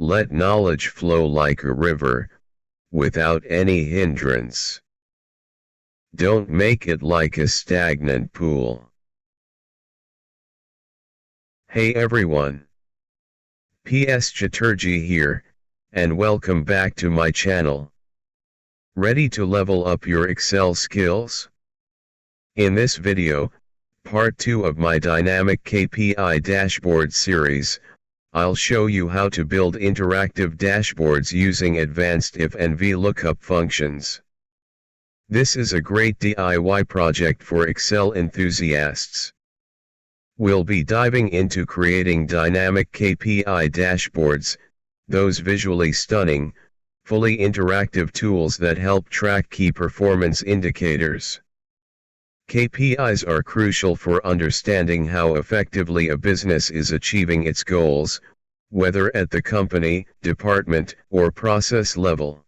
Let knowledge flow like a river, without any hindrance. Don't make it like a stagnant pool. Hey everyone! PS Chatterjee here, and welcome back to my channel. Ready to level up your Excel skills? In this video, part 2 of my dynamic KPI dashboard series, I'll show you how to build interactive dashboards using advancedif and VLOOKUP functions. This is a great DIY project for Excel enthusiasts. We'll be diving into creating dynamic KPI dashboards, those visually stunning, fully interactive tools that help track key performance indicators. KPIs are crucial for understanding how effectively a business is achieving its goals, whether at the company, department, or process level.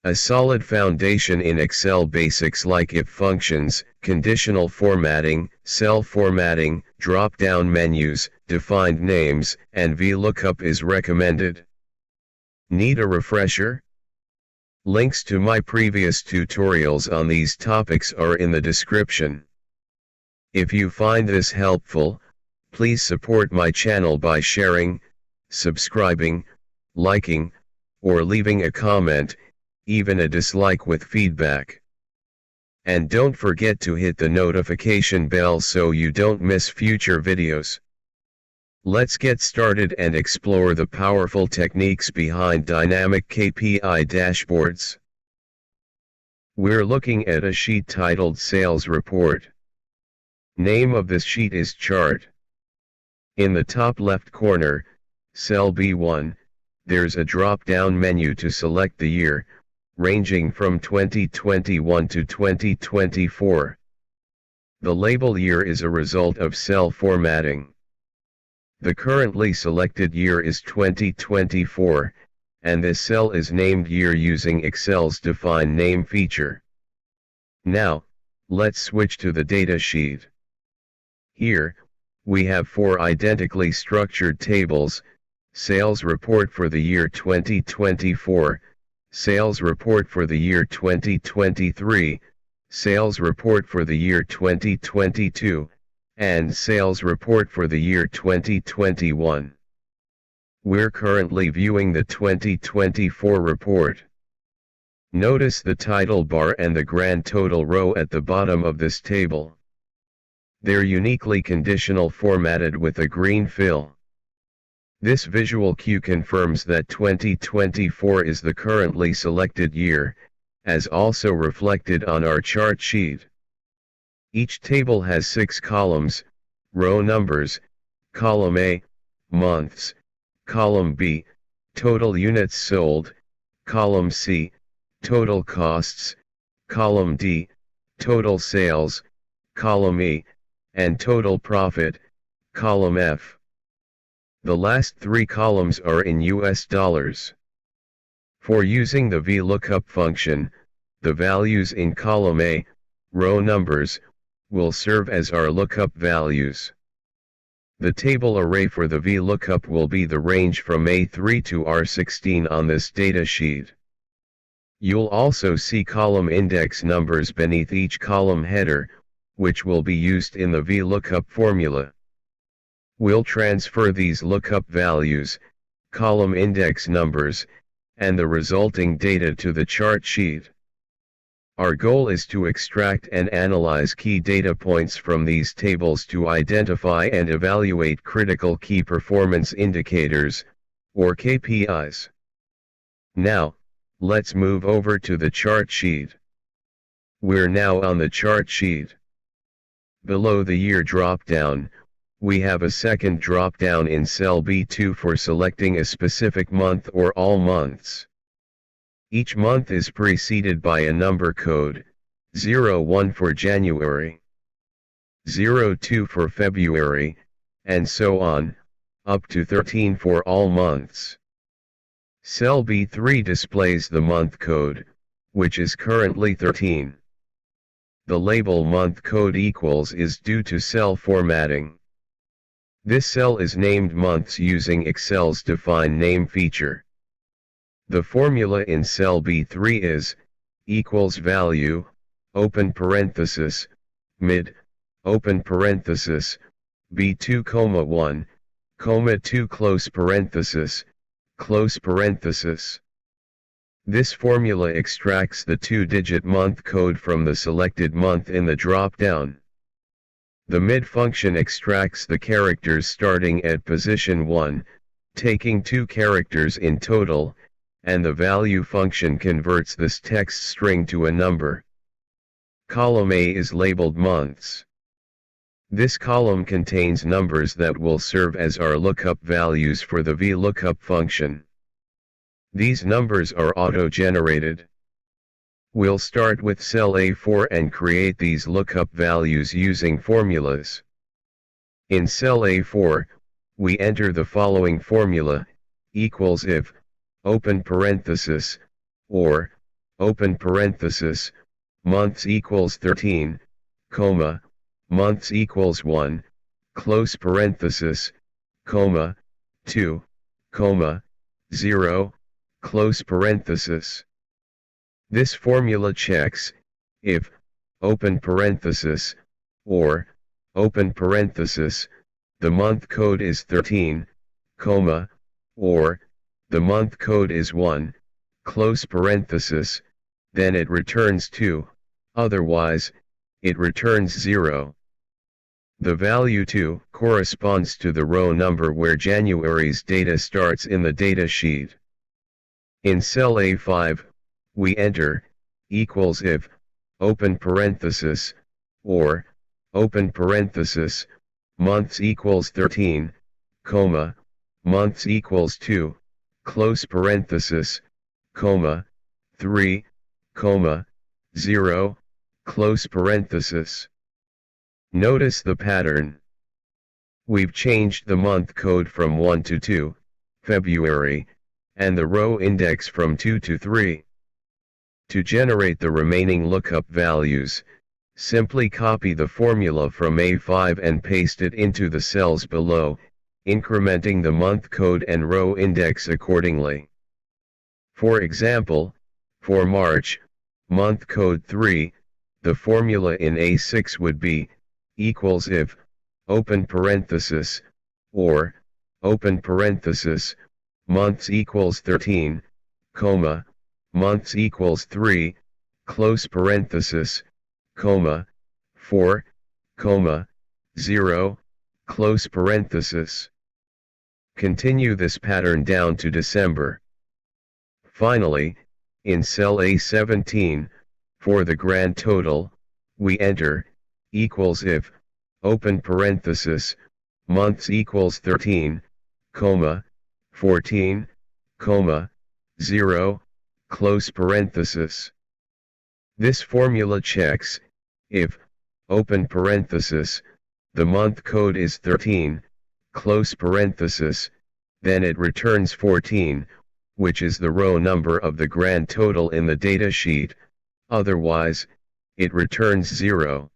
A solid foundation in Excel basics like if functions, conditional formatting, cell formatting, drop-down menus, defined names, and VLOOKUP is recommended. Need a refresher? Links to my previous tutorials on these topics are in the description. If you find this helpful, please support my channel by sharing, subscribing, liking, or leaving a comment, even a dislike with feedback. And don't forget to hit the notification bell so you don't miss future videos. Let's get started and explore the powerful techniques behind dynamic KPI dashboards. We're looking at a sheet titled Sales Report. Name of this sheet is Chart. In the top left corner, cell B1, there's a drop-down menu to select the year, ranging from 2021 to 2024. The label year is a result of cell formatting. The currently selected year is 2024, and this cell is named year using Excel's define name feature. Now, let's switch to the data sheet. Here, we have 4 identically structured tables: Sales Report for the year 2024, Sales Report for the year 2023, Sales Report for the year 2022, and Sales Report for the year 2021. We're currently viewing the 2024 report. Notice the title bar and the grand total row at the bottom of this table. They're uniquely conditional formatted with a green fill. This visual cue confirms that 2024 is the currently selected year, as also reflected on our chart sheet. Each table has 6 columns, row numbers: column A, months; column B, total units sold; column C, total costs; column D, total sales; column E, and total profit; column F. The last 3 columns are in US dollars. For using the VLOOKUP function, the values in column A, row numbers, will serve as our lookup values. The table array for the VLOOKUP will be the range from A3 to R16 on this data sheet. You'll also see column index numbers beneath each column header, which will be used in the VLOOKUP formula. We'll transfer these lookup values, column index numbers, and the resulting data to the chart sheet. Our goal is to extract and analyze key data points from these tables to identify and evaluate critical key performance indicators, or KPIs. Now, let's move over to the chart sheet. We're now on the chart sheet. Below the year drop-down, we have a second drop-down in cell B2 for selecting a specific month or all months. Each month is preceded by a number code: 01 for January, 02 for February, and so on, up to 13 for all months. Cell B3 displays the month code, which is currently 13. The label month code equals is due to cell formatting. This cell is named months using Excel's define name feature. The formula in cell B3 is equals value, open parenthesis, mid, open parenthesis, B2, 1, 2 close parenthesis, close parenthesis. This formula extracts the 2-digit month code from the selected month in the drop-down. The mid function extracts the characters starting at position 1, taking 2 characters in total, and the value function converts this text string to a number. Column A is labeled months. This column contains numbers that will serve as our lookup values for the VLOOKUP function. These numbers are auto-generated. We'll start with cell A4 and create these lookup values using formulas. In cell A4, we enter the following formula, equals if, open parenthesis, or, open parenthesis, months equals 13, comma, months equals 1, close parenthesis, comma, 2, comma, 0, close parenthesis. This formula checks, if, open parenthesis, or, open parenthesis, the month code is 13, comma, or, the month code is 1, close parenthesis, then it returns 2, otherwise, it returns 0. The value 2 corresponds to the row number where January's data starts in the data sheet. In cell A5, we enter, equals if, open parenthesis, or, open parenthesis, months equals 13, comma, months equals 2, close parenthesis, comma, 3, comma, 0, close parenthesis. Notice the pattern. We've changed the month code from 1 to 2, February, and the row index from 2 to 3. To generate the remaining lookup values, simply copy the formula from A5 and paste it into the cells below, incrementing the month code and row index accordingly. For example, for March, month code 3, the formula in A6 would be, equals if, open parenthesis, or, open parenthesis, months equals 13, comma, months equals 3, close parenthesis, comma, 4, comma, 0, close parenthesis. Continue this pattern down to December. Finally, in cell A17, for the grand total, we enter, equals if, open parenthesis, months equals 13, comma, 14, comma, 0, close parenthesis. This formula checks, if, open parenthesis, the month code is 13, close parenthesis, then it returns 14, which is the row number of the grand total in the data sheet, otherwise, it returns 0.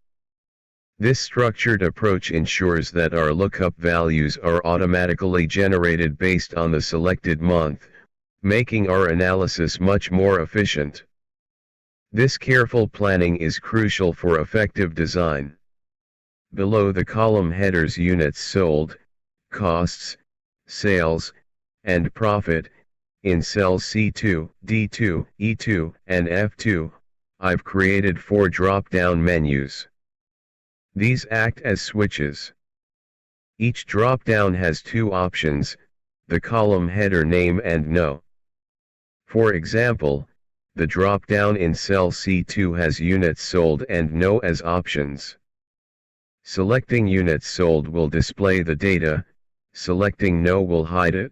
This structured approach ensures that our lookup values are automatically generated based on the selected month, making our analysis much more efficient. This careful planning is crucial for effective design. Below the column headers units sold, costs, sales, and profit, in cells C2, D2, E2, and F2, I've created 4 drop-down menus. These act as switches. Each drop-down has 2 options, the column header name and no. For example, the drop-down in cell C2 has units sold and no as options. Selecting units sold will display the data, selecting no will hide it.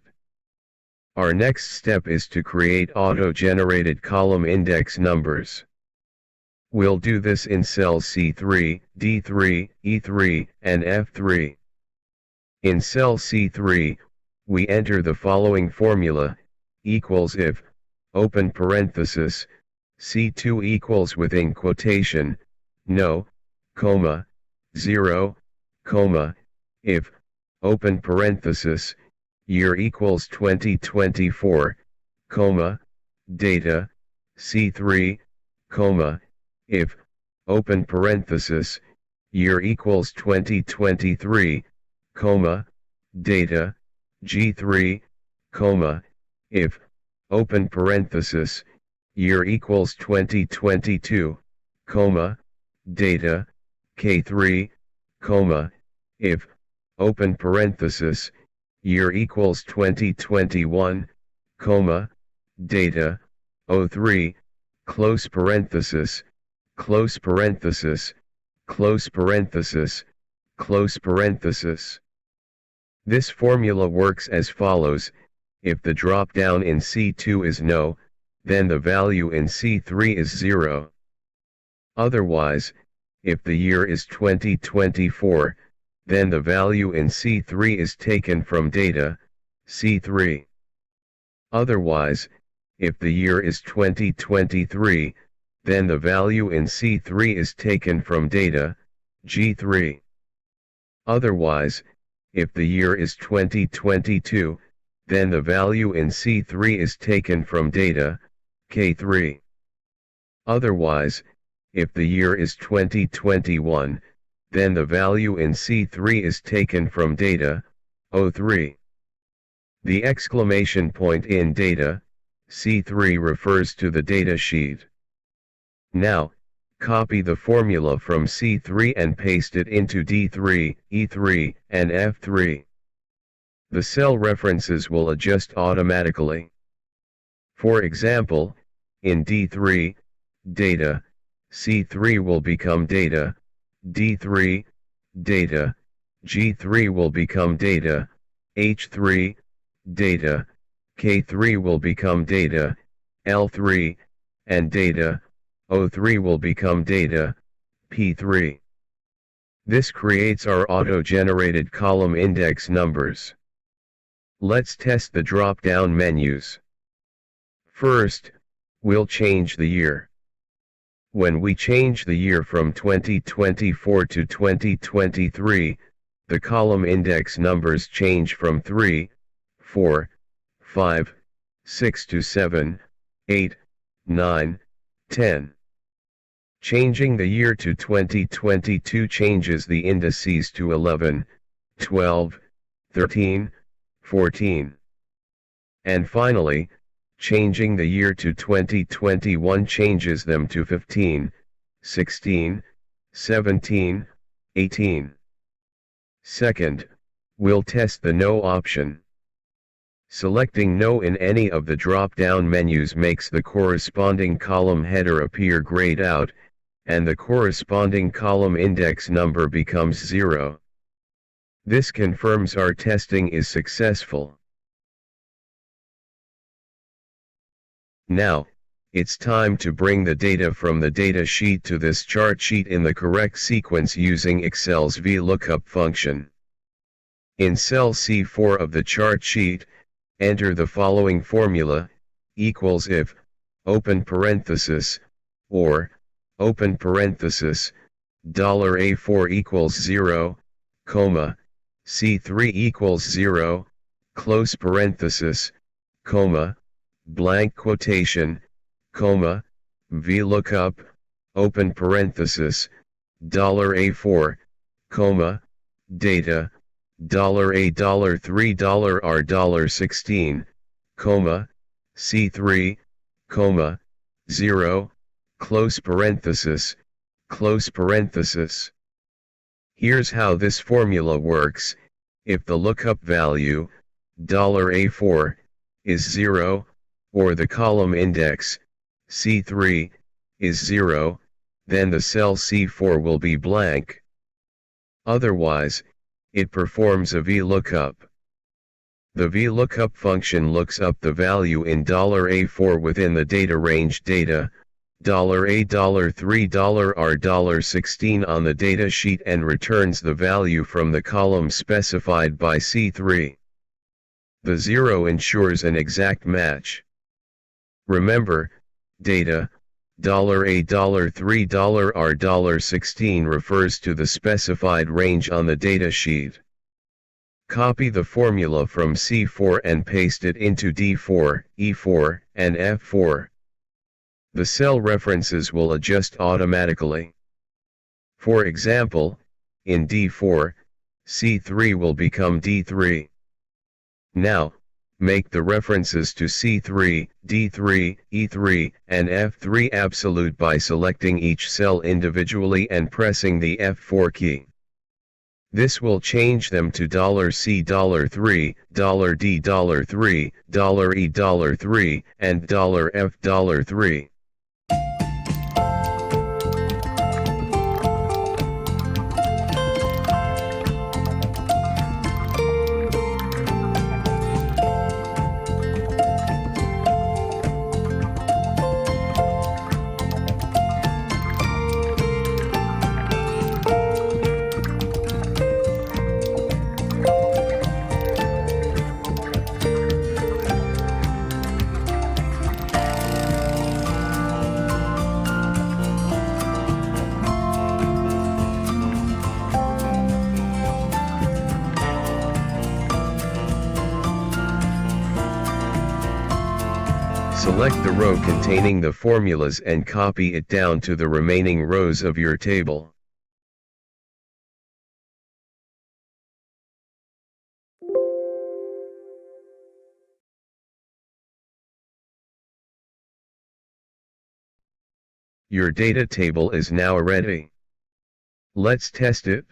Our next step is to create auto-generated column index numbers. We'll do this in cells C3, D3, E3, and F3. In cell C3, we enter the following formula, equals if, open parenthesis, C2 equals within quotation, no, comma, 0, comma, if, open parenthesis, year equals 2024, comma, data, C3, comma, if, open parenthesis, year equals 2023, comma, data, G3, comma, if, open parenthesis, year equals 2022, comma, data, K3, comma, if, open parenthesis, year equals 2021, comma, data, O3, close parenthesis, close parenthesis, close parenthesis, close parenthesis. This formula works as follows: if the drop-down in C2 is no, then the value in C3 is 0. Otherwise, if the year is 2024, then the value in C3 is taken from data, C3. Otherwise, if the year is 2023, then the value in C3 is taken from data, G3. Otherwise, if the year is 2022, then the value in C3 is taken from data, K3. Otherwise, if the year is 2021, then the value in C3 is taken from data, O3. The exclamation point in data, C3 refers to the data sheet. Now, copy the formula from C3 and paste it into D3, E3, and F3. The cell references will adjust automatically. For example, in D3, data, C3 will become data, D3, data, G3 will become data, H3, data, K3 will become data, L3, and data, O3 will become data, P3. This creates our auto-generated column index numbers. Let's test the drop-down menus. First, we'll change the year. When we change the year from 2024 to 2023, the column index numbers change from 3, 4, 5, 6 to 7, 8, 9, 10. Changing the year to 2022 changes the indices to 11, 12, 13, 14. And finally, changing the year to 2021 changes them to 15, 16, 17, 18. Second, we'll test the No option. Selecting No in any of the drop-down menus makes the corresponding column header appear grayed out, and the corresponding column index number becomes 0. This confirms our testing is successful. Now, it's time to bring the data from the data sheet to this chart sheet in the correct sequence using Excel's VLOOKUP function. In cell C4 of the chart sheet, enter the following formula, equals if, open parenthesis, or, open parenthesis, $A4 equals 0, comma, C3 equals 0, close parenthesis, comma, blank quotation, comma, VLOOKUP, open parenthesis, $A4, comma, data, $A, $3, R, $16, comma, C3, comma, 0, close parenthesis, close parenthesis. Here's how this formula works. If the lookup value, $A4, is 0, or the column index, C3, is 0, then the cell C4 will be blank. Otherwise, it performs a VLOOKUP. The VLOOKUP function looks up the value in $A4 within the data range data, $A, $3, R, $16 on the data sheet and returns the value from the column specified by C3. The 0 ensures an exact match. Remember, data, $A, $3, R, $16 refers to the specified range on the data sheet. Copy the formula from C4 and paste it into D4, E4, and F4. The cell references will adjust automatically. For example, in D4, C3 will become D3. Now, make the references to C3, D3, E3, and F3 absolute by selecting each cell individually and pressing the F4 key. This will change them to $C $3, $D $3, $E $3, and $F $3. Select the row containing the formulas and copy it down to the remaining rows of your table. Your data table is now ready. Let's test it.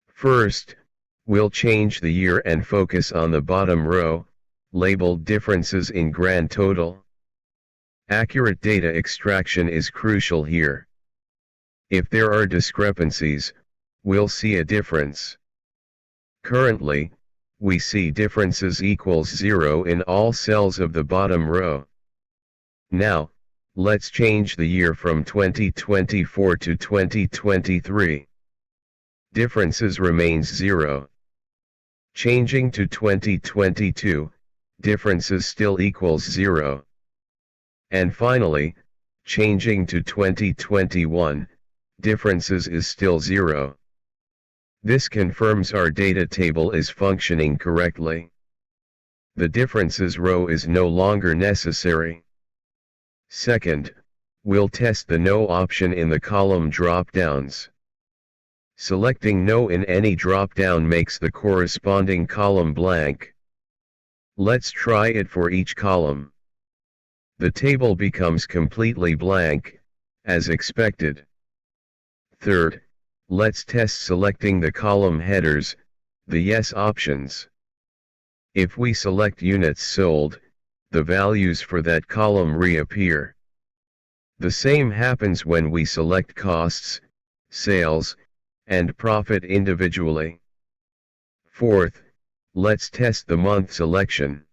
First, we'll change the year and focus on the bottom row, labeled differences in grand total. Accurate data extraction is crucial here. If there are discrepancies, we'll see a difference. Currently, we see differences equals 0 in all cells of the bottom row. Now, let's change the year from 2024 to 2023. Differences remains 0. Changing to 2022, differences still equals 0. And finally, changing to 2021, differences is still 0. This confirms our data table is functioning correctly. The differences row is no longer necessary. Second, we'll test the No option in the column drop-downs. Selecting No in any drop-down makes the corresponding column blank. Let's try it for each column. The table becomes completely blank, as expected. Third, let's test selecting the column headers, the Yes options. If we select units sold, the values for that column reappear. The same happens when we select costs, sales, and profit individually. Fourth, let's test the month selection.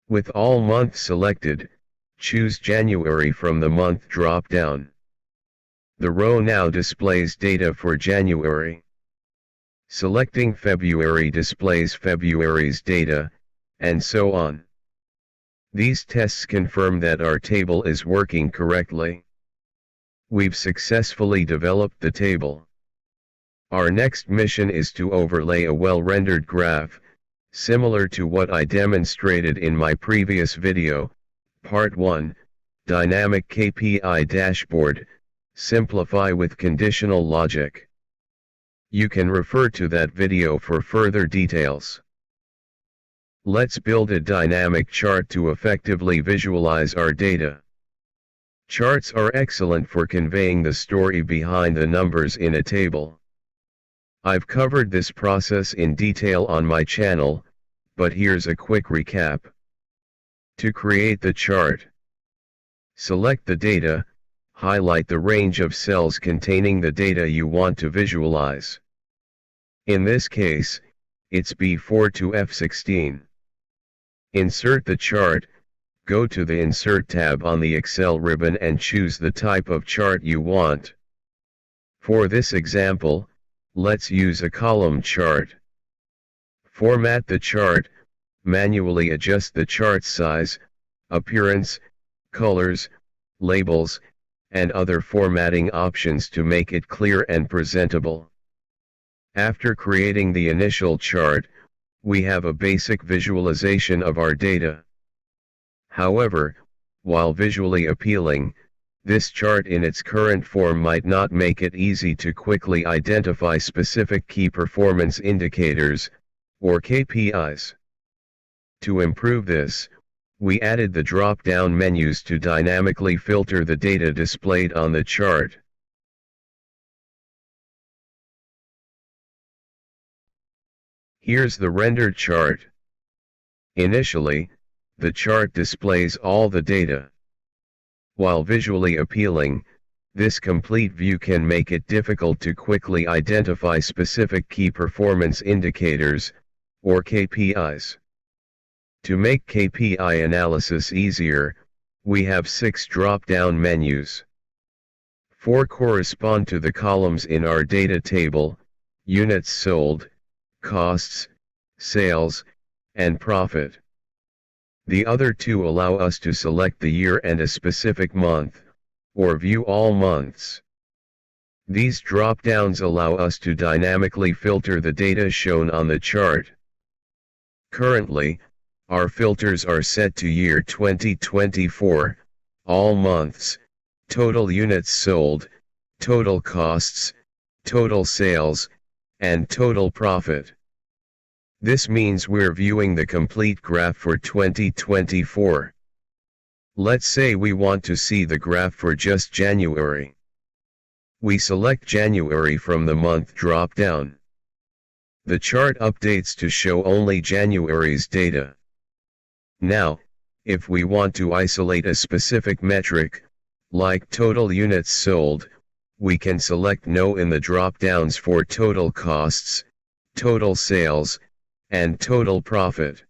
With all months selected, choose January from the month drop-down. The row now displays data for January. Selecting February displays February's data, and so on. These tests confirm that our table is working correctly. We've successfully developed the table. Our next mission is to overlay a well-rendered graph, similar to what I demonstrated in my previous video, Part 1, Dynamic KPI Dashboard, Simplify with Conditional Logic. You can refer to that video for further details. Let's build a dynamic chart to effectively visualize our data. Charts are excellent for conveying the story behind the numbers in a table. I've covered this process in detail on my channel, but here's a quick recap. To create the chart, select the data, highlight the range of cells containing the data you want to visualize. In this case, it's B4 to F16. Insert the chart, go to the Insert tab on the Excel ribbon and choose the type of chart you want. For this example, let's use a column chart. Format the chart, manually adjust the chart size, appearance, colors, labels, and other formatting options to make it clear and presentable. After creating the initial chart, we have a basic visualization of our data. However, while visually appealing, this chart in its current form might not make it easy to quickly identify specific key performance indicators, or KPIs. To improve this, we added the drop-down menus to dynamically filter the data displayed on the chart. Here's the rendered chart. Initially, the chart displays all the data. While visually appealing, this complete view can make it difficult to quickly identify specific key performance indicators, or KPIs. To make KPI analysis easier, we have 6 drop-down menus. 4 correspond to the columns in our data table: units sold, costs, sales, and profit. The other 2 allow us to select the year and a specific month, or view all months. These drop-downs allow us to dynamically filter the data shown on the chart. Currently, our filters are set to year 2024, all months, total units sold, total costs, total sales, and total profit. This means we're viewing the complete graph for 2024. Let's say we want to see the graph for just January. We select January from the month drop-down. The chart updates to show only January's data. Now, if we want to isolate a specific metric, like total units sold, we can select No in the drop-downs for total costs, total sales, and total profit.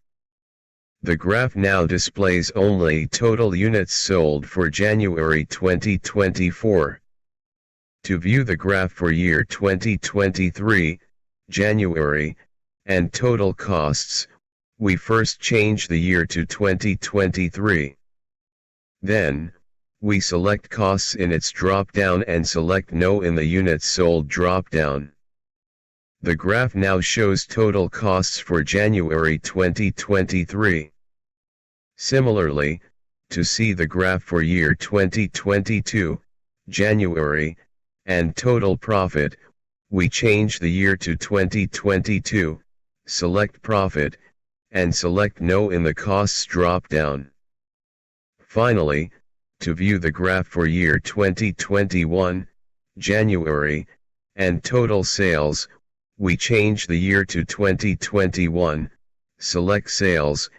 The graph now displays only total units sold for January 2024. To view the graph for year 2023, January, and total costs, we first change the year to 2023. Then, we select costs in its drop-down and select No in the units sold drop-down. The graph now shows total costs for January 2023. Similarly, to see the graph for year 2022, January, and total profit, we change the year to 2022, select profit, and select No in the costs drop-down. Finally, to view the graph for year 2021, January, and total sales, we change the year to 2021, select sales,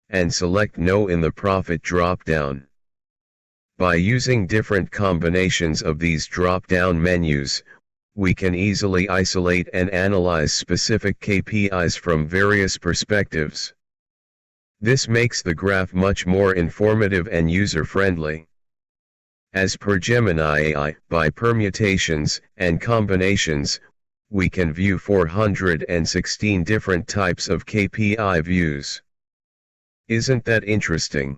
and select No in the profit drop-down. By using different combinations of these drop-down menus, we can easily isolate and analyze specific KPIs from various perspectives. This makes the graph much more informative and user-friendly. As per Gemini AI, by permutations and combinations, we can view 416 different types of KPI views. Isn't that interesting?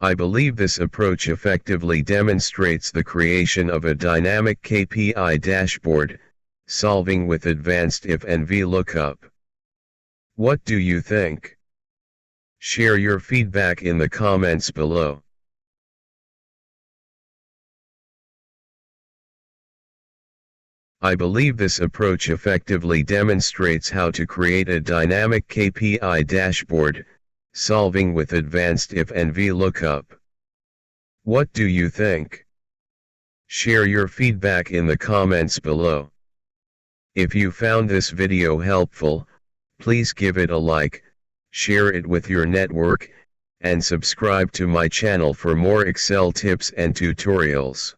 I believe this approach effectively demonstrates the creation of a dynamic KPI dashboard, solving with advanced if and VLOOKUP. What do you think? Share your feedback in the comments below. I believe this approach effectively demonstrates how to create a dynamic KPI dashboard, solving with advanced if and VLOOKUP. What do you think? Share your feedback in the comments below. If you found this video helpful, please give it a like, share it with your network, and subscribe to my channel for more Excel tips and tutorials.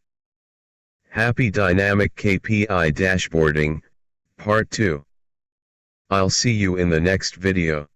Happy Dynamic KPI Dashboarding, Part 2. I'll see you in the next video.